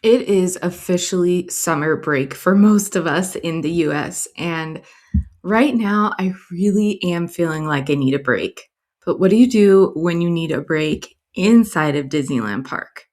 It is officially summer break for most of us in the US, and right now I really am feeling like I need a break. But what do you do when you need a break inside of Disneyland Park?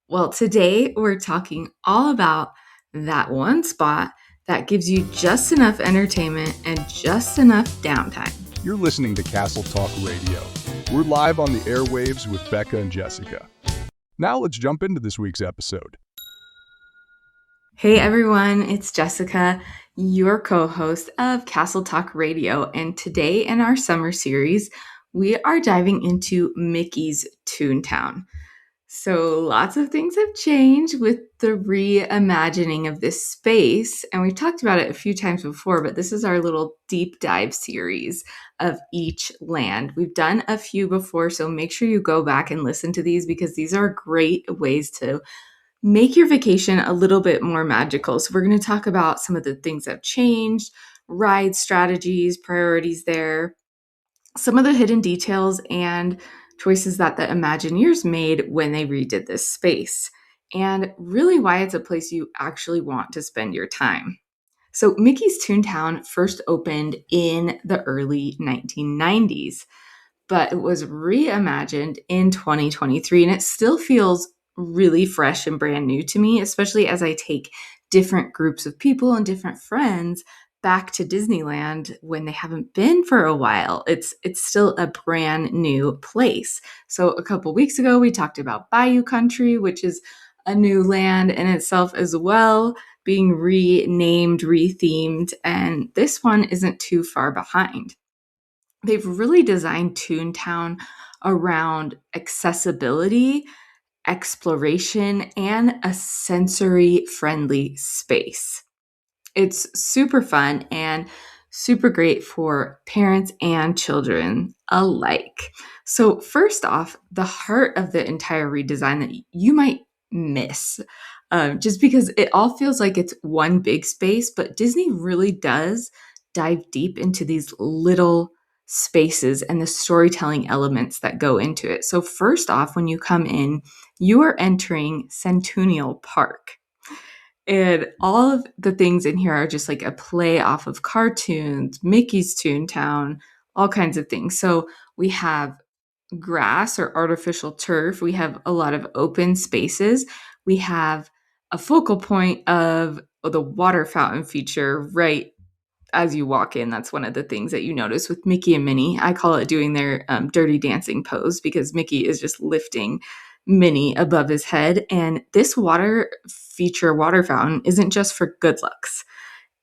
Well, today we're talking all about that one spot that gives you just enough entertainment and just enough downtime. You're listening to Castle Talk Radio. We're live on the airwaves with Becca and Jessica. Now let's jump into this week's episode. Hey everyone, it's Jessica, your co-host of Castle Talk Radio, and today in our summer series, we are diving into Mickey's Toontown. So lots of things have changed with the reimagining of this space, and we've talked about it a few times before, but this is our little deep dive series of each land. We've done a few before, so make sure you go back and listen to these because these are great ways to make your vacation a little bit more magical. So we're going to talk about some of the things that have changed, ride strategies, priorities there, some of the hidden details and choices that the Imagineers made when they redid this space, and really why it's a place you actually want to spend your time. So Mickey's Toontown first opened in the early 1990s, but it was reimagined in 2023, and it still feels really fresh and brand new to me, especially as I take different groups of people and different friends back to Disneyland when they haven't been for a while. It's still a brand new place. So a couple weeks ago, we talked about Bayou Country, which is a new land in itself as well, being renamed, rethemed, and this one isn't too far behind. They've really designed Toontown around accessibility, exploration, and a sensory-friendly space. It's super fun and super great for parents and children alike. So first off, the heart of the entire redesign that you might miss, just because it all feels like it's one big space, but Disney really does dive deep into these little spaces and the storytelling elements that go into it. So first off, when you come in, you are entering CenTOONial Park. And all of the things in here are just like a play off of cartoons, Mickey's Toontown, all kinds of things. So we have grass or artificial turf. We have a lot of open spaces. We have a focal point of the water fountain feature right as you walk in. That's one of the things that you notice with Mickey and Minnie. I call it doing their dirty dancing pose because Mickey is just lifting Minnie above his head. And this water fountain isn't just for good looks.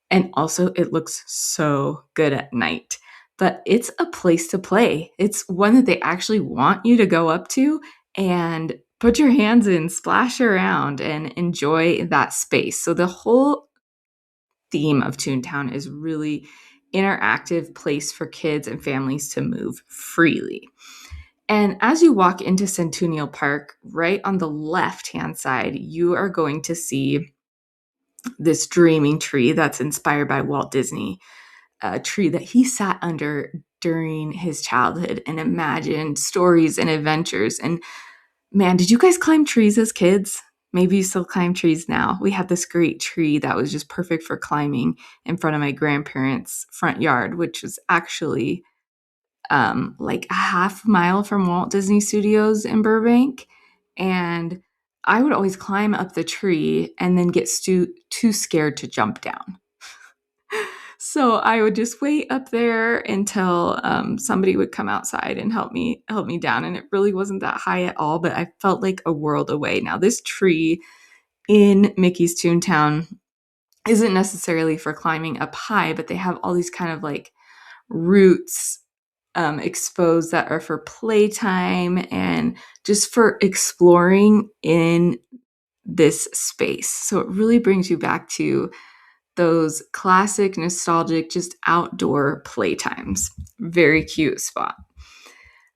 And also, it looks so good at night. But it's a place to play. It's one that they actually want you to go up to and put your hands in, splash around, and enjoy that space. So the whole theme of Toontown is really interactive place for kids and families to move freely. And as you walk into CenTOONial Park, right on the left-hand side, you are going to see this dreaming tree that's inspired by Walt Disney, a tree that he sat under during his childhood and imagined stories and adventures. And man, did you guys climb trees as kids? Maybe you still climb trees now. We had this great tree that was just perfect for climbing in front of my grandparents' front yard, which was actually like a half mile from Walt Disney Studios in Burbank. And I would always climb up the tree and then get too scared to jump down. So I would just wait up there until somebody would come outside and help me down. And it really wasn't that high at all, but I felt like a world away. Now, this tree in Mickey's Toontown isn't necessarily for climbing up high, but they have all these kind of like roots exposed that are for playtime and just for exploring in this space. So it really brings you back to those classic, nostalgic, just outdoor playtimes. Very cute spot.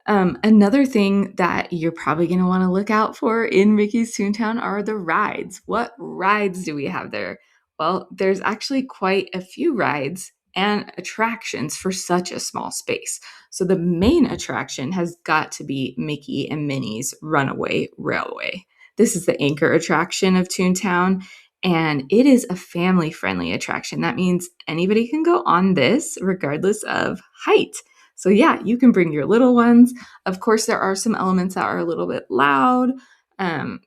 Another thing that you're probably going to want to look out for in Mickey's Toontown are the rides. What rides do we have there? Well, there's actually quite a few rides and attractions for such a small space. So the main attraction has got to be Mickey and Minnie's Runaway Railway. This is the anchor attraction of Toontown, and it is a family-friendly attraction. That means anybody can go on this regardless of height. So yeah, you can bring your little ones. Of course, there are some elements that are a little bit loud,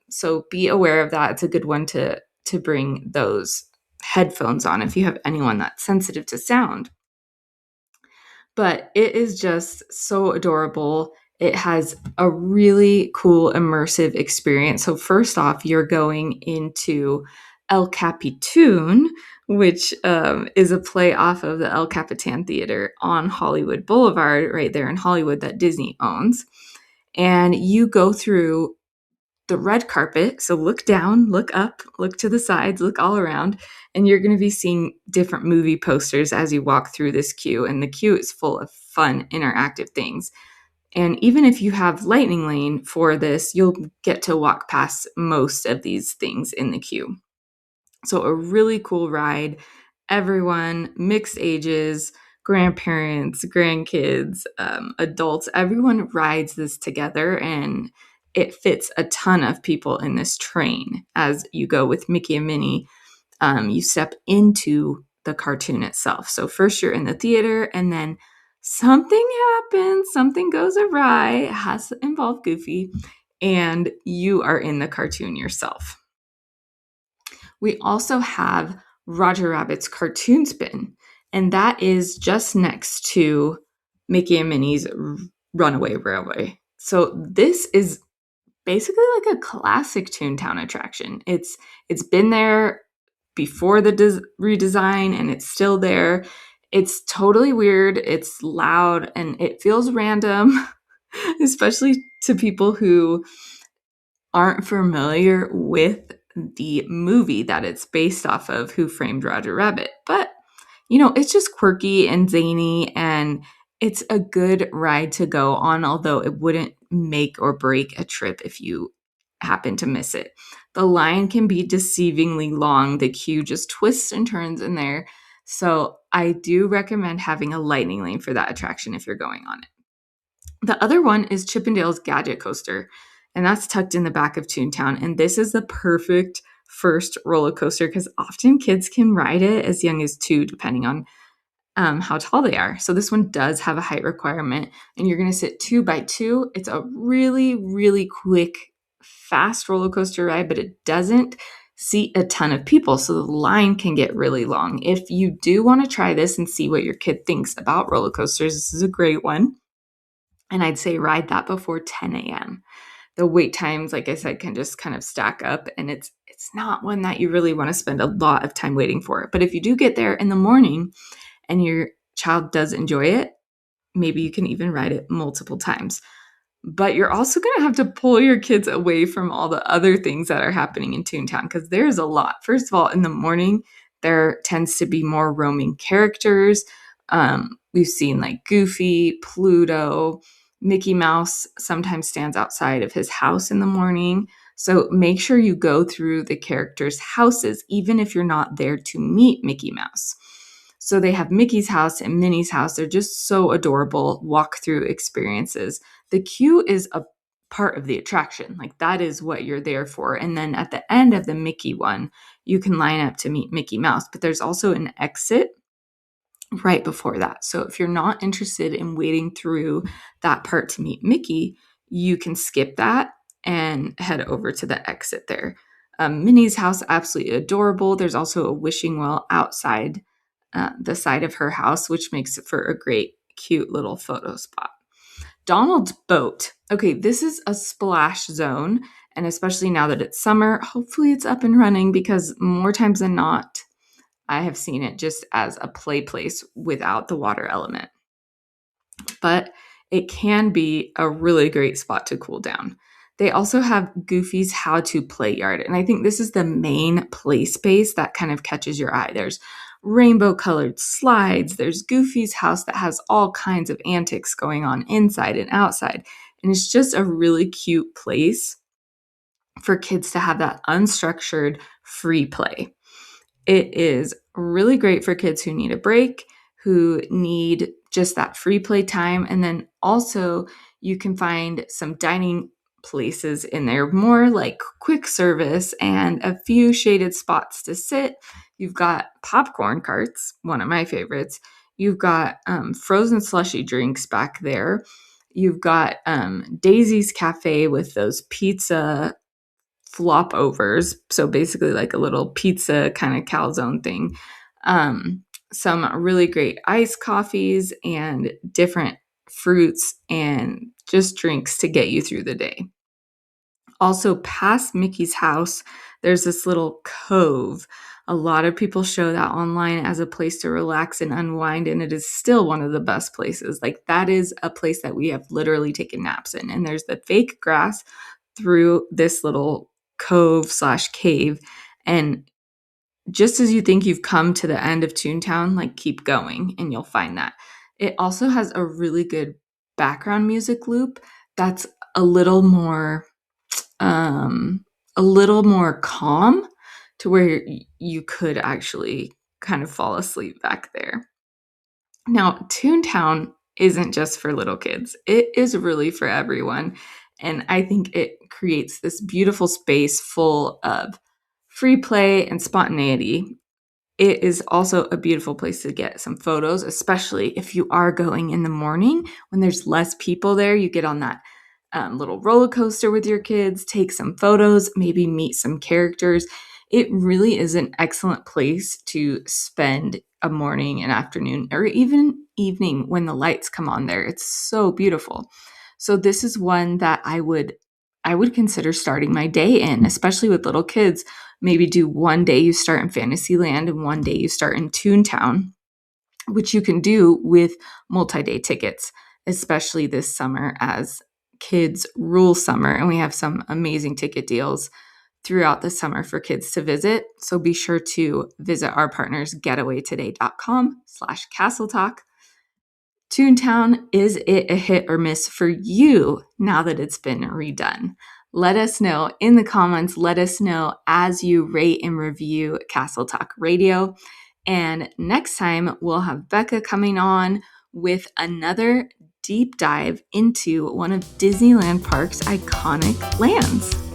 so be aware of that. It's a good one to bring those headphones on if you have anyone that's sensitive to sound. But it is just so adorable. It has a really cool immersive experience. So first off, you're going into El Capitan, which is a play off of the El Capitan Theater on Hollywood Boulevard, right there in Hollywood, that Disney owns. And you go through the red carpet. So look down, look up, look to the sides, look all around, and you're going to be seeing different movie posters as you walk through this queue. And the queue is full of fun, interactive things. And even if you have Lightning Lane for this, you'll get to walk past most of these things in the queue. So a really cool ride. Everyone, mixed ages, grandparents, grandkids, adults, everyone rides this together, and it fits a ton of people in this train. As you go with Mickey and Minnie, you step into the cartoon itself. So first you're in the theater, and then something happens, something goes awry, it has to involve Goofy, and you are in the cartoon yourself. We also have Roger Rabbit's Cartoon Spin, and that is just next to Mickey and Minnie's Runaway Railway. So this is basically like a classic Toontown attraction. It's been there before the redesign, and it's still there. It's totally weird. It's loud, and it feels random, especially to people who aren't familiar with the movie that it's based off of, Who Framed Roger Rabbit. But, it's just quirky and zany, and it's a good ride to go on, although it wouldn't make or break a trip if you happen to miss it. The line can be deceivingly long. The queue just twists and turns in there. So I do recommend having a Lightning Lane for that attraction if you're going on it. The other one is Chippendale's Gadget Coaster, and that's tucked in the back of Toontown. And this is the perfect first roller coaster because often kids can ride it as young as 2, depending on how tall they are. So this one does have a height requirement, and you're going to sit 2 by 2. It's a really, really quick, fast roller coaster ride, but it doesn't seat a ton of people, so the line can get really long. If you do want to try this and see what your kid thinks about roller coasters, this is a great one. And I'd say ride that before 10 a.m. The wait times, like I said, can just kind of stack up, and it's not one that you really want to spend a lot of time waiting for. But if you do get there in the morning and your child does enjoy it, maybe you can even ride it multiple times. But you're also going to have to pull your kids away from all the other things that are happening in Toontown because there's a lot. First of all, in the morning, there tends to be more roaming characters. We've seen like Goofy, Pluto, Mickey Mouse sometimes stands outside of his house in the morning. So make sure you go through the characters' houses, even if you're not there to meet Mickey Mouse. So they have Mickey's house and Minnie's house. They're just so adorable walk-through experiences. The queue is a part of the attraction. Like that is what you're there for. And then at the end of the Mickey one, you can line up to meet Mickey Mouse. But there's also an exit right before that. So if you're not interested in waiting through that part to meet Mickey, you can skip that and head over to the exit there. Minnie's house, absolutely adorable. There's also a wishing well outside the side of her house, which makes it for a great, cute little photo spot. Donald's boat. Okay, this is a splash zone, and especially now that it's summer, hopefully it's up and running because more times than not, I have seen it just as a play place without the water element. But it can be a really great spot to cool down. They also have Goofy's How to Play Yard, and I think this is the main play space that kind of catches your eye. There's rainbow colored slides. There's Goofy's house that has all kinds of antics going on inside and outside. And it's just a really cute place for kids to have that unstructured free play. It is really great for kids who need a break, who need just that free play time. And then also you can find some dining places in there, more like quick service and a few shaded spots to sit. You've got popcorn carts, one of my favorites. You've got frozen slushy drinks back there. You've got Daisy's Cafe with those pizza flop overs. So basically, like a little pizza kind of calzone thing. Um, some really great iced coffees and different fruits and just drinks to get you through the day. Also, past Mickey's house, there's this little cove. A lot of people show that online as a place to relax and unwind, and it is still one of the best places. Like, that is a place that we have literally taken naps in. And there's the fake grass through this little cove/cave. And just as you think you've come to the end of Toontown, like, keep going and you'll find that. It also has a really good background music loop that's a little more um, a little more calm to where you could actually kind of fall asleep back there. Now, Toontown isn't just for little kids. It is really for everyone. And I think it creates this beautiful space full of free play and spontaneity. It is also a beautiful place to get some photos, especially if you are going in the morning when there's less people there. You get on that little roller coaster with your kids, take some photos, maybe meet some characters. It really is an excellent place to spend a morning and afternoon or even evening when the lights come on there. It's so beautiful. So this is one that I would consider starting my day in, especially with little kids. Maybe do one day you start in Fantasyland and one day you start in Toontown, which you can do with multi-day tickets, especially this summer as kids rule summer. And we have some amazing ticket deals throughout the summer for kids to visit. So be sure to visit our partners getawaytoday.com/castletalk. Toontown, is it a hit or miss for you now that it's been redone? Let us know in the comments. Let us know as you rate and review Castle Talk Radio. And next time, we'll have Becca coming on with another deep dive into one of Disneyland Park's iconic lands.